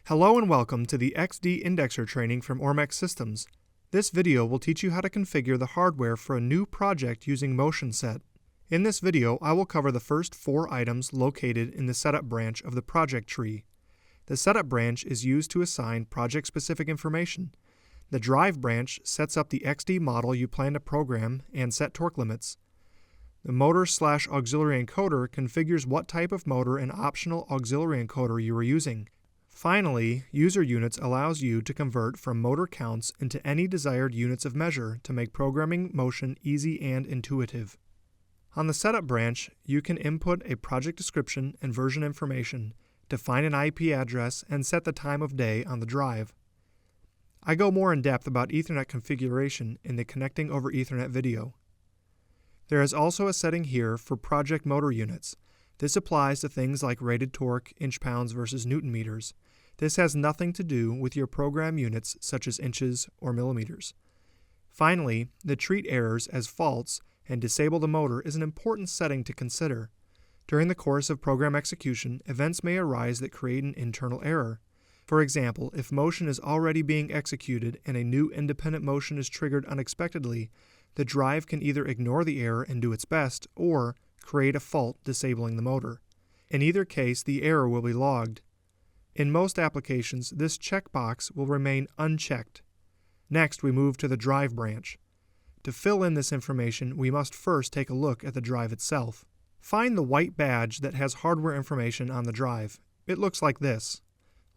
Hello and welcome to the XD Indexer training from Ormex Systems. This video will teach you how to configure the hardware for a new project using MotionSet. In this video, I will cover the first 4 items located in the Setup branch of the project tree. The Setup branch is used to assign project-specific information. The Drive branch sets up the XD model you plan to program and set torque limits. The Motor/Auxiliary Encoder configures what type of motor and optional auxiliary encoder you are using. Finally, User Units allows you to convert from motor counts into any desired units of measure to make programming motion easy and intuitive. On the Setup branch, you can input a project description and version information, define an IP address, and set the time of day on the drive. I go more in depth about Ethernet configuration in the Connecting over Ethernet video. There is also a setting here for project motor units. This applies to things like rated torque, inch-pounds versus newton-meters. This has nothing to do with your program units such as inches or millimeters. Finally, the treat errors as faults and disable the motor is an important setting to consider. During the course of program execution, events may arise that create an internal error. For example, if motion is already being executed and a new independent motion is triggered unexpectedly, the drive can either ignore the error and do its best, or create a fault disabling the motor. In either case, the error will be logged. In most applications, this checkbox will remain unchecked. Next, we move to the Drive branch. To fill in this information, we must first take a look at the drive itself. Find the white badge that has hardware information on the drive. It looks like this.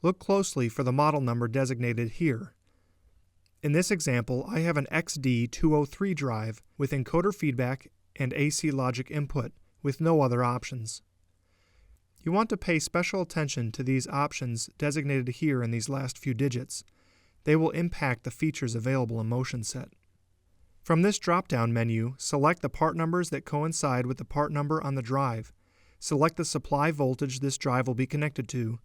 Look closely for the model number designated here. In this example, I have an XD203 drive with encoder feedback and AC logic input with no other options. You want to pay special attention to these options designated here in these last few digits. They will impact the features available in MotionSet. From this drop-down menu, select the part numbers that coincide with the part number on the drive. Select the supply voltage this drive will be connected to.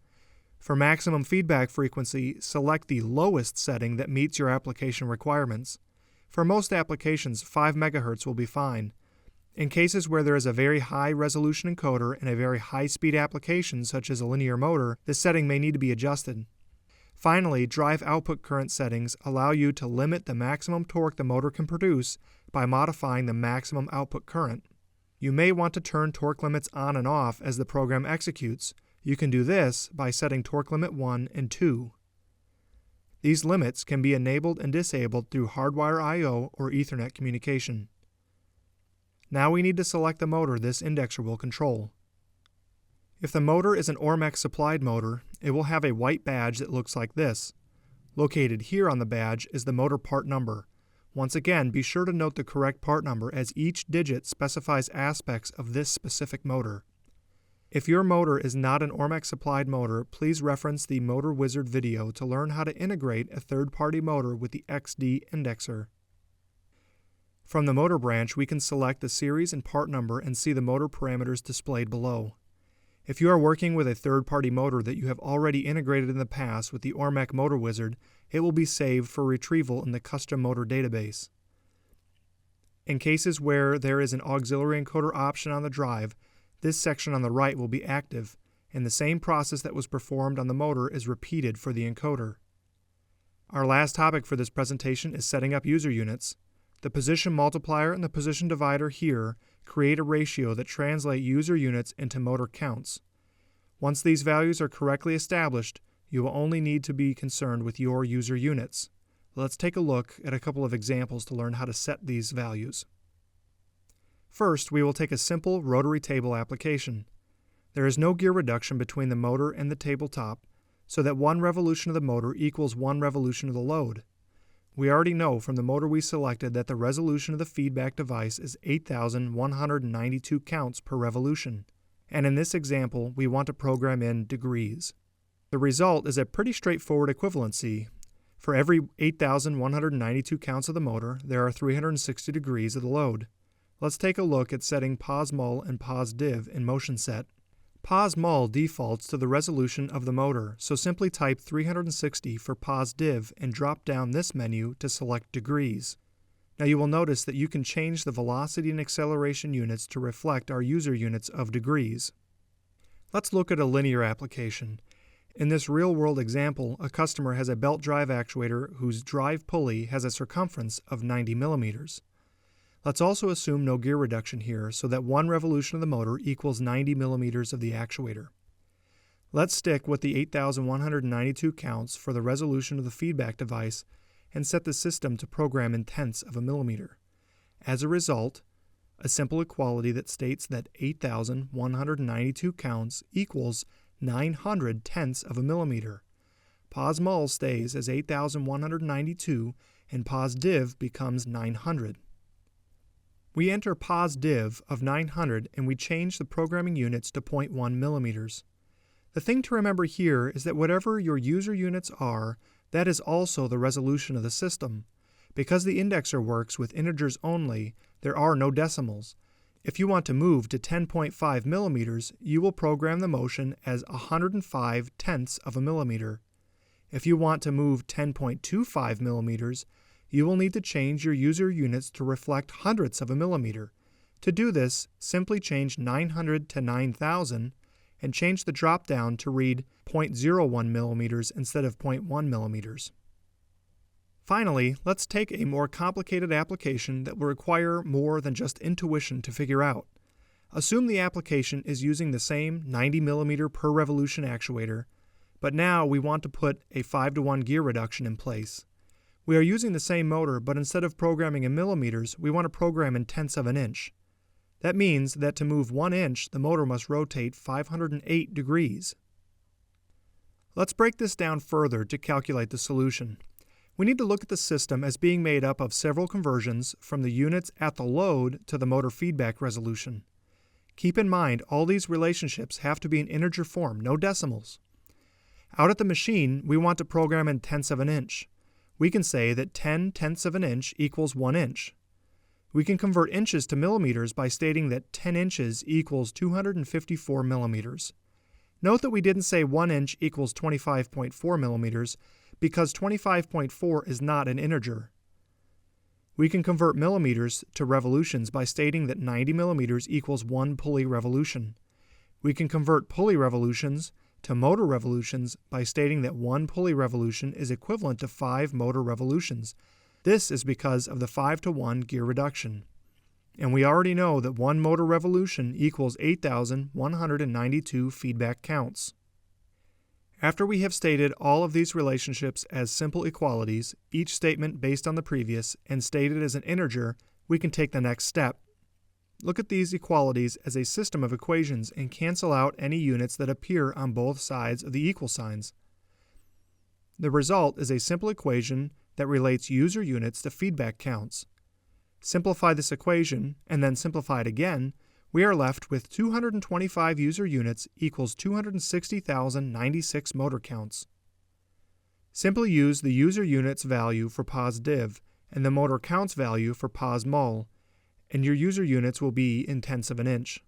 For maximum feedback frequency, select the lowest setting that meets your application requirements. For most applications, 5 MHz will be fine. In cases where there is a very high resolution encoder and a very high speed application such as a linear motor, this setting may need to be adjusted. Finally, drive output current settings allow you to limit the maximum torque the motor can produce by modifying the maximum output current. You may want to turn torque limits on and off as the program executes. You can do this by setting torque limit 1 and 2. These limits can be enabled and disabled through hardwire I/O or Ethernet communication. Now we need to select the motor this indexer will control. If the motor is an Ormex supplied motor, it will have a white badge that looks like this. Located here on the badge is the motor part number. Once again, be sure to note the correct part number as each digit specifies aspects of this specific motor. If your motor is not an Ormex supplied motor, please reference the Motor Wizard video to learn how to integrate a third-party motor with the XD indexer. From the motor branch, we can select the series and part number and see the motor parameters displayed below. If you are working with a third-party motor that you have already integrated in the past with the Ormex Motor Wizard, it will be saved for retrieval in the custom motor database. In cases where there is an auxiliary encoder option on the drive, this section on the right will be active, and the same process that was performed on the motor is repeated for the encoder. Our last topic for this presentation is setting up user units. The position multiplier and the position divider here create a ratio that translate user units into motor counts. Once these values are correctly established, you will only need to be concerned with your user units. Let's take a look at a couple of examples to learn how to set these values. First, we will take a simple rotary table application. There is no gear reduction between the motor and the tabletop, so that 1 revolution of the motor equals 1 revolution of the load. We already know from the motor we selected that the resolution of the feedback device is 8,192 counts per revolution, and in this example we want to program in degrees. The result is a pretty straightforward equivalency. For every 8,192 counts of the motor, there are 360 degrees of the load. Let's take a look at setting pos-mul and pos-div in MotionSet. Pos-mul defaults to the resolution of the motor, so simply type 360 for pos-div and drop down this menu to select degrees. Now you will notice that you can change the velocity and acceleration units to reflect our user units of degrees. Let's look at a linear application. In this real-world example, a customer has a belt drive actuator whose drive pulley has a circumference of 90 millimeters. Let's also assume no gear reduction here so that one revolution of the motor equals 90 millimeters of the actuator. Let's stick with the 8,192 counts for the resolution of the feedback device and set the system to program in tenths of a millimeter. As a result, a simple equality that states that 8,192 counts equals 900 tenths of a millimeter. Pos mul stays as 8,192 and pos div becomes 900. We enter pos div of 900 and we change the programming units to 0.1 millimeters. The thing to remember here is that whatever your user units are, that is also the resolution of the system. Because the indexer works with integers only, there are no decimals. If you want to move to 10.5 millimeters, you will program the motion as 105 tenths of a millimeter. If you want to move 10.25 millimeters, you will need to change your user units to reflect hundredths of a millimeter. To do this, simply change 900 to 9,000 and change the drop-down to read 0.01 millimeters instead of 0.1 millimeters. Finally, let's take a more complicated application that will require more than just intuition to figure out. Assume the application is using the same 90 millimeter per revolution actuator, but now we want to put a 5-to-1 gear reduction in place. We are using the same motor, but instead of programming in millimeters, we want to program in tenths of an inch. That means that to move 1 inch, the motor must rotate 508 degrees. Let's break this down further to calculate the solution. We need to look at the system as being made up of several conversions from the units at the load to the motor feedback resolution. Keep in mind all these relationships have to be in integer form, no decimals. Out at the machine, we want to program in tenths of an inch. We can say that 10 tenths of an inch equals 1 inch. We can convert inches to millimeters by stating that 10 inches equals 254 millimeters. Note that we didn't say 1 inch equals 25.4 millimeters because 25.4 is not an integer. We can convert millimeters to revolutions by stating that 90 millimeters equals 1 pulley revolution. We can convert pulley revolutions to motor revolutions by stating that 1 pulley revolution is equivalent to 5 motor revolutions. This is because of the 5-to-1 gear reduction. And we already know that 1 motor revolution equals 8,192 feedback counts. After we have stated all of these relationships as simple equalities, each statement based on the previous, and stated as an integer, we can take the next step. Look at these equalities as a system of equations and cancel out any units that appear on both sides of the equal signs. The result is a simple equation that relates user units to feedback counts. Simplify this equation, and then simplify it again, we are left with 225 user units equals 260,096 motor counts. Simply use the user units value for pos div and the motor counts value for pos mul, and your user units will be in tenths of an inch.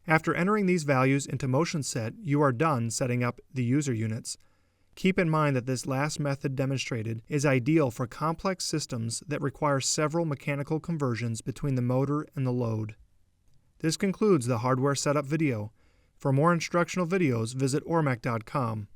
After entering these values into motion set, you are done setting up the user units. Keep in mind that this last method demonstrated is ideal for complex systems that require several mechanical conversions between the motor and the load. This concludes the hardware setup video. For more instructional videos, visit ormec.com.